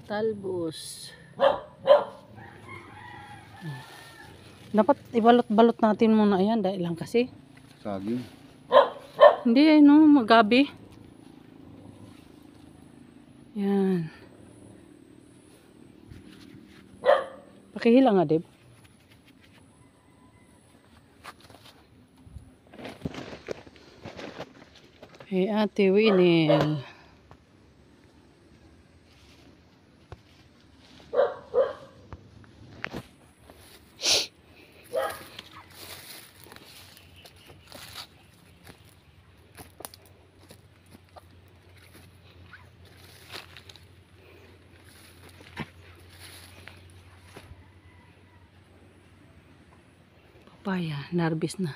Talbos. Dapat ibalot-balot natin muna yan dahil lang kasi. Saging. Hindi no, magabi. Yan. Pakihila nga, Deb. Hey, Ate Winel. Papaya, narbis na.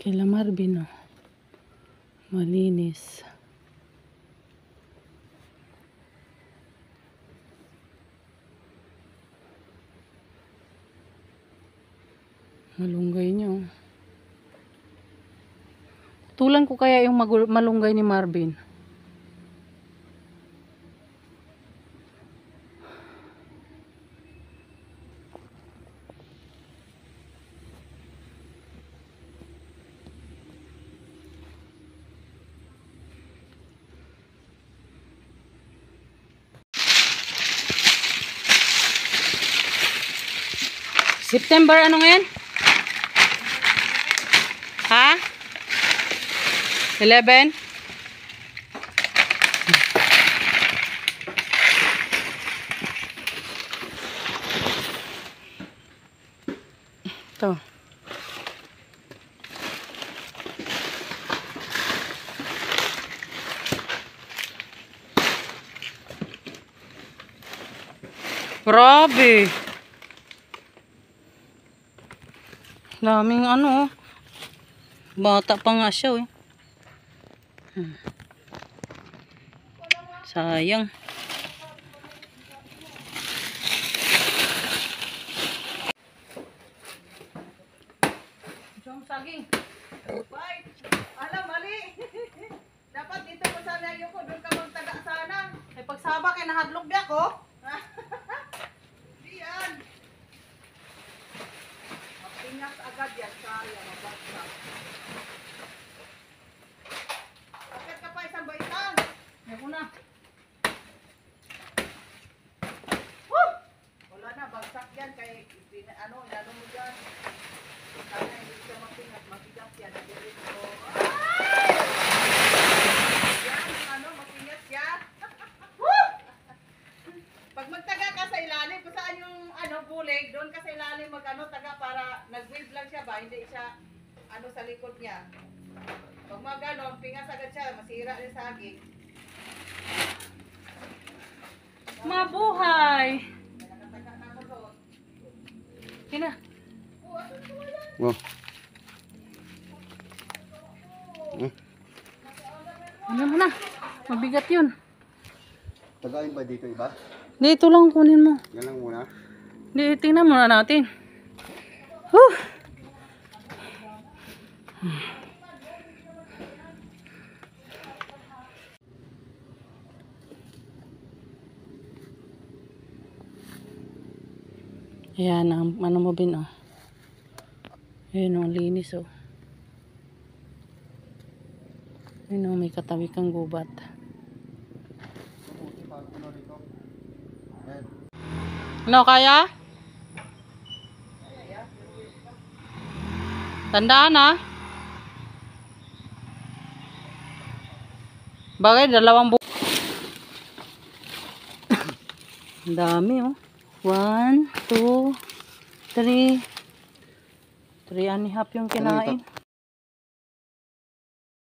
Kila Marvin, oh. Malinis. Malunggay niyo. Tulan ko kaya yung malunggay ni Marvin. September ano ngayon? Ha? 11? Ito. Grabe. Daming ano. Bata pa nga siya, eh. Sayang. Saging. Bye. Alam, mali. Dapat dito ko sana yung ko. Doon ka magtaga sana. Eh, pagsaba kay nahadlok di ako. Diyan. Mapingas agad yan. Sayang, mabagsak. Bakit ka pa isang baitan? Yan na. Wala na, bagsak yan. Kay, inano mo dyan. Sana hindi siya mapingas, mabigas yan. Nadirin ko. Yan, mapingas yan. Pag magtaga ka sa ilalim, kung saan yung bulig, doon ka sa ilalim taga para nag-wave lang siya ba, hindi siya sa likod niya. Pag pingas agad siya, masira rin saging. Mabuhay! Nakataga na ako doon. Kina. Wow. Ano mo na? Mabigat yun. Tagain ba dito iba? Hindi, ito lang kunin mo. Yan lang muna. Hindi, tingnan muna natin. Whew! Ayan, ano mo bin, oh. Ayan, oh, linis, oh. Ayan, oh, may katabi kang gubat. Ano, kaya? Tandaan, ha? Bagay, dalawang buko. Ang dami, oh. 1, 2, 3. 3 and a half yung kinain.